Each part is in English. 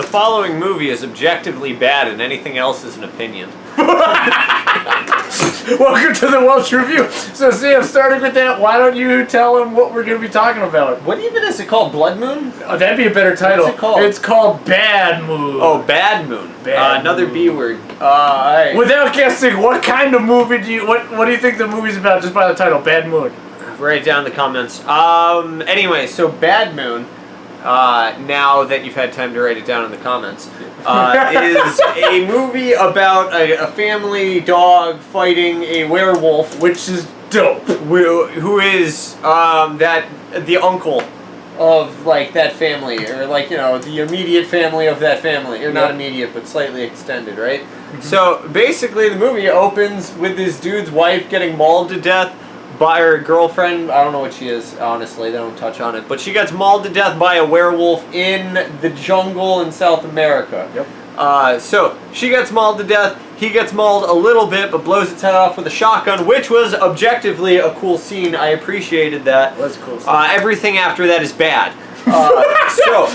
following movie is objectively bad and anything else is an opinion. Welcome to the Welch Review. So, Sam, starting with that, why don't you tell them what we're going to be talking about? What even is it called? Blood Moon? Oh, that'd be a better title. What's it called? It's called Bad Moon. Oh, Bad Moon. Another Moon. B word. Alright. Without guessing, what kind of movie do you... What do you think the movie's about just by the title, Bad Moon? Write it down in the comments. Anyway, so Bad Moon, now that you've had time to write it down in the comments, is a movie about a family dog fighting a werewolf, Which is dope. who is the uncle of like that family, or like, you know, the immediate family of that family, or not immediate but slightly extended, right? So basically the movie opens with this dude's wife getting mauled to death by her girlfriend. I don't know what she is, honestly, they don't touch on it, but she gets mauled to death by a werewolf in the jungle in South America. Yep. So she gets mauled to death. He gets mauled a little bit, but blows its head off with a shotgun, which was objectively a cool scene. I appreciated that. That's cool. Everything after that is bad. So,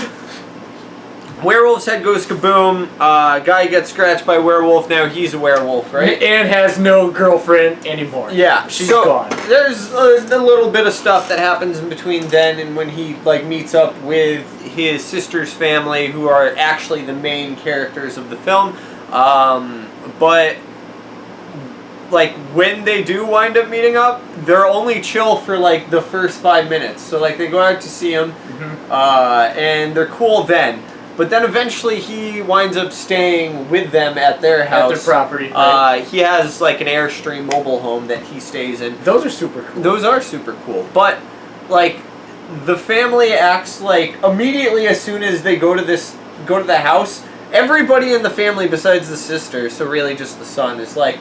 werewolf's head goes kaboom. Guy gets scratched by a werewolf. Now he's a werewolf, right? And has no girlfriend anymore. Yeah, She's gone. There's a little bit of stuff that happens in between then and when he like meets up with his sister's family, who are actually the main characters of the film. But like when they do wind up meeting up, they're only chill for like the first 5 minutes. So like they go out to see him, and they're cool then. But then eventually he winds up staying with them at their house. At their property. Right. He has like an Airstream mobile home that he stays in. Those are super cool. Those are super cool. But like the family acts like immediately as soon as they go to the house, everybody in the family besides the sister, so really just the son, is like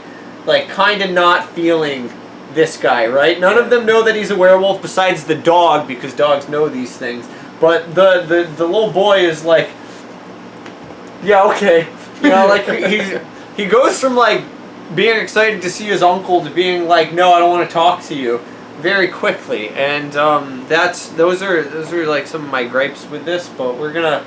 kind of not feeling this guy, right? None of them know that he's a werewolf besides the dog, because dogs know these things. But the little boy is like, yeah, okay. You know, like he goes from like being excited to see his uncle to being like, no, I don't want to talk to you, very quickly. And those are like some of my gripes with this, but we're gonna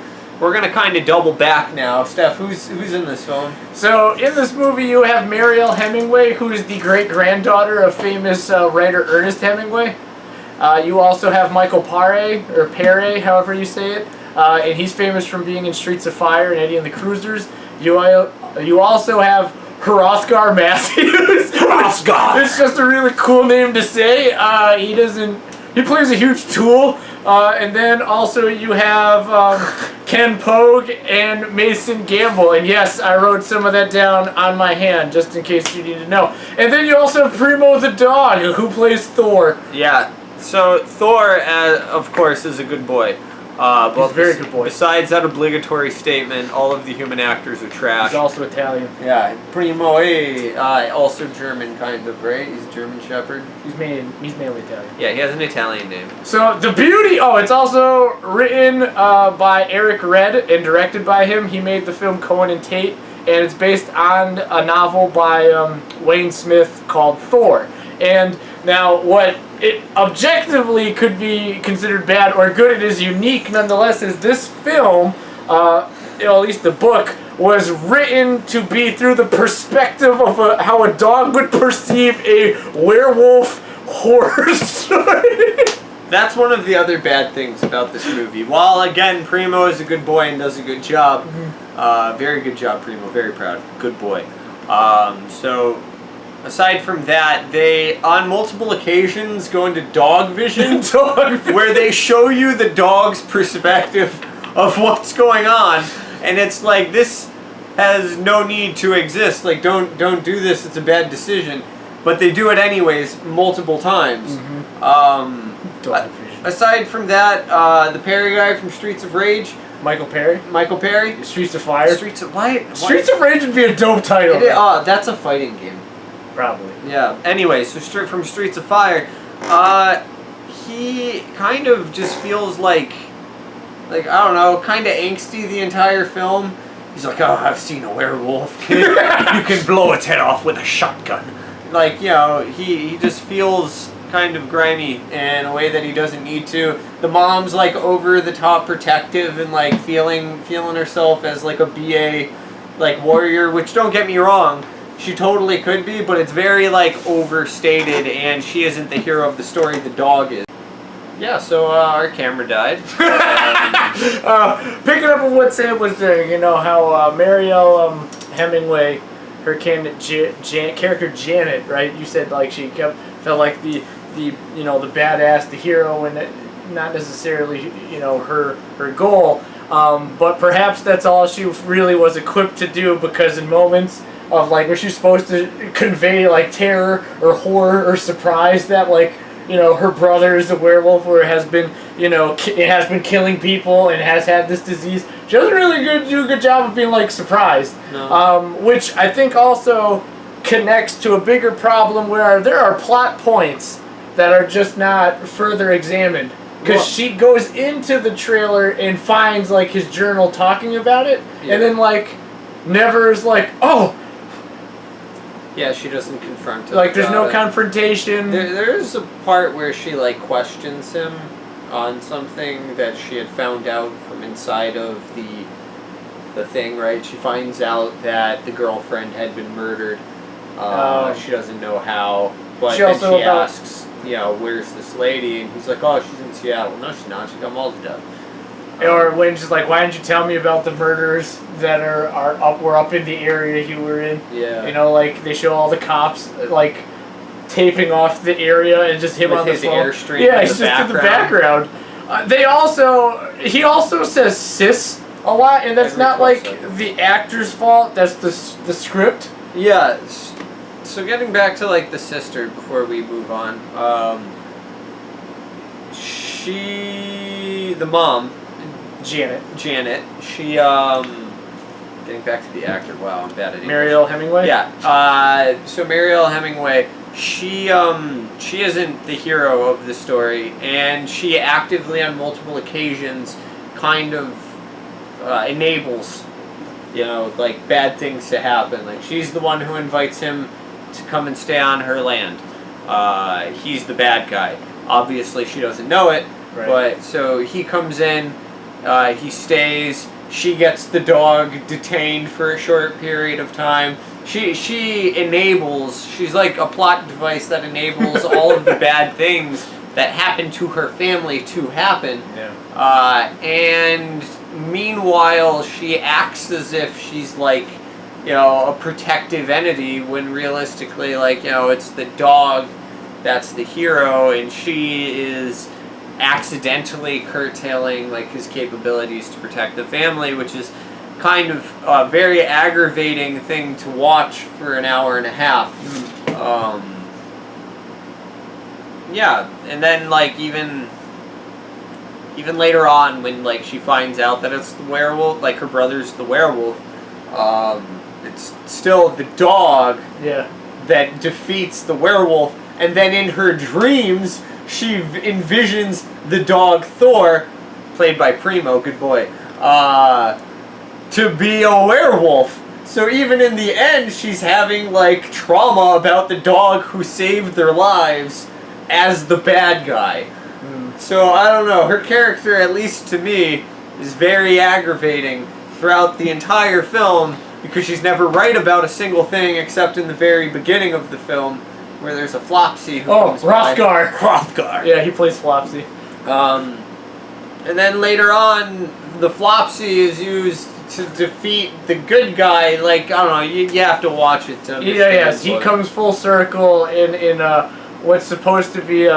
kind of double back now. Steph, who's in this film? So in this movie you have Mariel Hemingway, who is the great-granddaughter of famous writer Ernest Hemingway. You also have Michael Paré, or Pere, however you say it, and he's famous from being in Streets of Fire and Eddie and the Cruisers. You also have Hrothgar Matthews. Hrothgar! It's just a really cool name to say. He plays a huge tool. And then also you have Ken Pogue and Mason Gamble. And yes, I wrote some of that down on my hand, just in case you need to know. And then you also have Primo the dog, who plays Thor. Yeah, so Thor, of course, is a good boy. He's a very good boy. Besides that obligatory statement, all of the human actors are trash. He's also Italian. Yeah, Primo, also German, kind of, right? He's a German Shepherd. He's mainly Italian. Yeah, he has an Italian name. So, the beauty... Oh, it's also written by Eric Red and directed by him. He made the film Cohen and Tate, and it's based on a novel by Wayne Smith called Thor. And now, what it objectively could be considered bad or good, it is unique nonetheless, is this film, at least the book, was written to be through the perspective of how a dog would perceive a werewolf horror story. That's one of the other bad things about this movie. While, again, Primo is a good boy and does a good job, very good job, Primo, very proud, good boy. So... aside from that, they, on multiple occasions, go into dog vision, where they show you the dog's perspective of what's going on, and it's like, this has no need to exist. Like, don't do this. It's a bad decision, but they do it anyways multiple times. Aside from that, the Perry guy from Streets of Rage. Michael Perry? Streets of Fire? Streets of Rage would be a dope title. That's a fighting game. Probably. Yeah. Anyway, so from Streets of Fire, he kind of just feels like I don't know, kind of angsty the entire film. He's like, oh, I've seen a werewolf. You can blow its head off with a shotgun. Like, you know, he just feels kind of grimy in a way that he doesn't need to. The mom's like over the top protective and like feeling herself as like a BA like warrior, which don't get me wrong, she totally could be, but it's very like overstated, and she isn't the hero of the story, the dog is. Yeah, so our camera died. Picking up on what Sam was doing, you know how Marielle Hemingway, her character Janet, right? You said like she felt like the you know, the badass, the hero, and not necessarily, you know, her goal. But perhaps that's all she really was equipped to do, because in moments of like where she's supposed to convey like terror or horror or surprise that like, you know, her brother is a werewolf or has been, you know, it has been killing people and has had this disease, she doesn't really do a good job of being like surprised. No. Which I think also connects to a bigger problem where there are plot points that are just not further examined. Because she goes into the trailer and finds like his journal talking about it, yeah. and then like never is like, oh. Yeah, she doesn't confront him. Like there's no confrontation. There's a part where she like questions him on something that she had found out from inside of the thing, right? She finds out that the girlfriend had been murdered. She doesn't know how, but she asks, you know, where's this lady? And he's like, oh, she's in Seattle. No, she's not. She got mauled to death. Or when she's like, why didn't you tell me about the murders that were up in the area you were in? Yeah. You know, like they show all the cops like taping off the area and just him with on the his phone. Airstream. Yeah, he's just in the background. He also says sis a lot, and that's not like the actor's fault. That's the script. Yeah. So getting back to like the sister before we move on, the mom, Janet, she getting back to the actor. Wow, I'm bad at English. Marielle Hemingway. Yeah. So Marielle Hemingway, she isn't the hero of the story, and she actively on multiple occasions kind of enables, you know, like bad things to happen. Like she's the one who invites him to come and stay on her land. He's the bad guy. Obviously, she doesn't know it, right. But so he comes in, he stays. She gets the dog detained for a short period of time. She enables. She's like a plot device that enables all of the bad things that happen to her family to happen. Yeah. And meanwhile, she acts as if she's like, you know, a protective entity, when realistically, like, you know, it's the dog that's the hero, and she is accidentally curtailing like his capabilities to protect the family, which is kind of a very aggravating thing to watch for an hour and a half. Yeah, and then like even later on, when like she finds out that it's the werewolf, like her brother's the werewolf, it's still the dog that defeats the werewolf, and then in her dreams she envisions the dog Thor, played by Primo, good boy, to be a werewolf. So even in the end, she's having like trauma about the dog who saved their lives as the bad guy. So I don't know, her character, at least to me, is very aggravating throughout the entire film, because she's never right about a single thing except in the very beginning of the film, where there's a Flopsy who comes by. Hrothgar. Yeah, he plays Flopsy. And then later on, the Flopsy is used to defeat the good guy. Like, I don't know, you have to watch it to understand. Yes, he comes full circle in what's supposed to be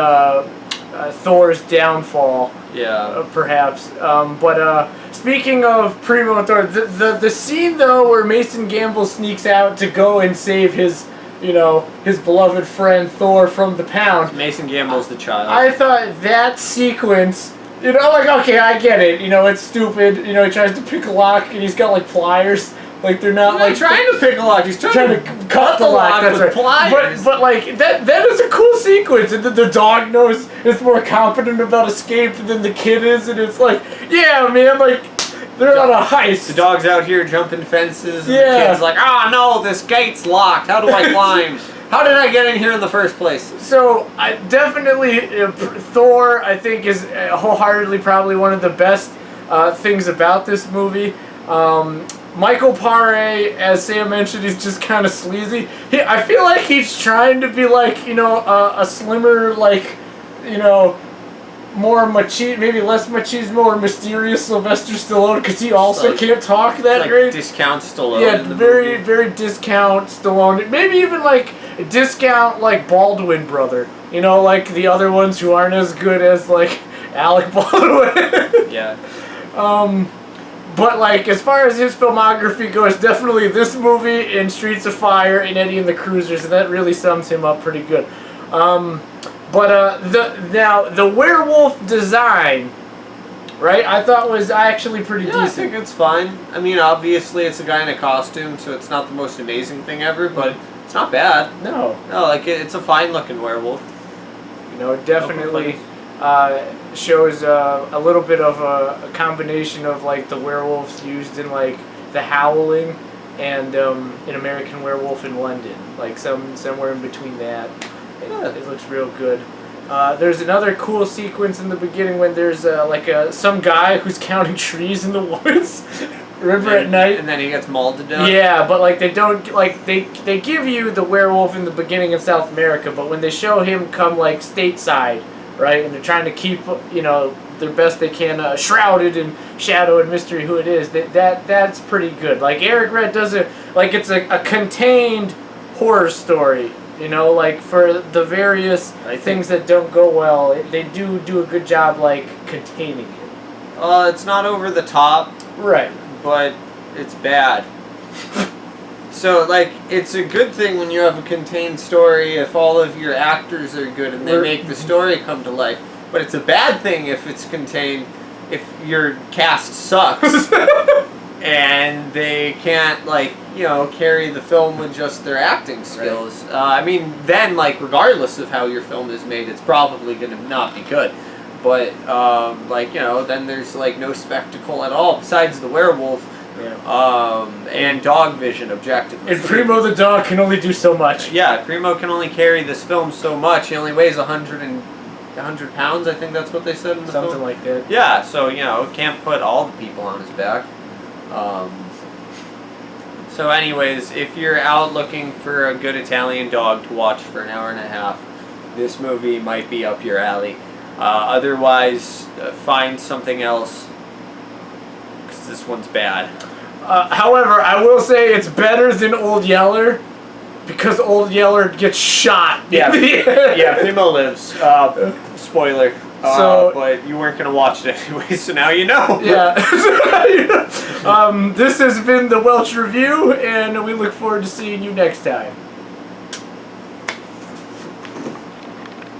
Thor's downfall. Yeah. Perhaps. But speaking of Primo and Thor, the scene though where Mason Gamble sneaks out to go and save his, you know, his beloved friend Thor from the pound. Mason Gamble's the child. I thought that sequence, you know, like, okay, I get it. You know, it's stupid. You know, he tries to pick a lock and he's got like pliers. Like they're not like trying to pick a lock. He's trying to cut the lock. That's with pliers. But like that is a cool sequence, and the dog knows it's more confident about escape than the kid is, and it's like, yeah, man, like they're on a heist. The dog's out here jumping fences, and the kid's like, oh no, this gate's locked. How do I climb? How did I get in here in the first place? So I definitely Thor, I think, is wholeheartedly probably one of the best things about this movie. Michael Paré, as Sam mentioned, he's just kind of sleazy. I feel like he's trying to be like, you know, a slimmer, like, you know, more maybe less machismo or mysterious Sylvester Stallone, because he also like, can't talk that like great. Discount Stallone. Yeah, in the very, movie. very discount Stallone. Maybe even like discount like Baldwin brother. You know, like the other ones who aren't as good as like Alec Baldwin. Yeah. But like as far as his filmography goes, definitely this movie and Streets of Fire and Eddie and the Cruisers, and that really sums him up pretty good. But the werewolf design, right? I thought was actually pretty decent. I think it's fine. I mean, obviously it's a guy in a costume, so it's not the most amazing thing ever, but it's not bad. No, like it's a fine looking werewolf. You know, it definitely shows a little bit of a combination of like the werewolves used in like The Howling and in American Werewolf in London, like somewhere in between that. It looks real good. There's another cool sequence in the beginning when there's some guy who's counting trees in the woods, river at night, and then he gets mauled to death. Yeah, but like they don't like they give you the werewolf in the beginning in South America, but when they show him come like stateside, right, and they're trying to keep their best they can shrouded in shadow and mystery who it is, that's pretty good. Like Eric Red does it like it's a contained horror story. You know, like for the various things that don't go well, they do a good job, like, containing it. It's not over the top. Right. But it's bad. So, like, it's a good thing when you have a contained story if all of your actors are good and they make the story come to life. But it's a bad thing if it's contained, if your cast sucks. And they can't, like, you know, carry the film with just their acting skills. Right. I mean, then, like, regardless of how your film is made, it's probably going to not be good. But, like, you know, then there's, like, no spectacle at all besides the werewolf and dog vision, objectively. And Primo the dog can only do so much. Yeah, Primo can only carry this film so much. He only weighs 100 pounds, I think that's what they said in the film. Something like that. Yeah, so, you know, can't put all the people on his back. So anyways, if you're out looking for a good Italian dog to watch for an hour and a half, this movie might be up your alley. Otherwise, find something else, because this one's bad. However, I will say it's better than Old Yeller, because Old Yeller gets shot. Yeah, yeah, Primo lives. Spoiler. But you weren't going to watch it anyway, so now you know. Yeah. This has been the Welch Review, and we look forward to seeing you next time.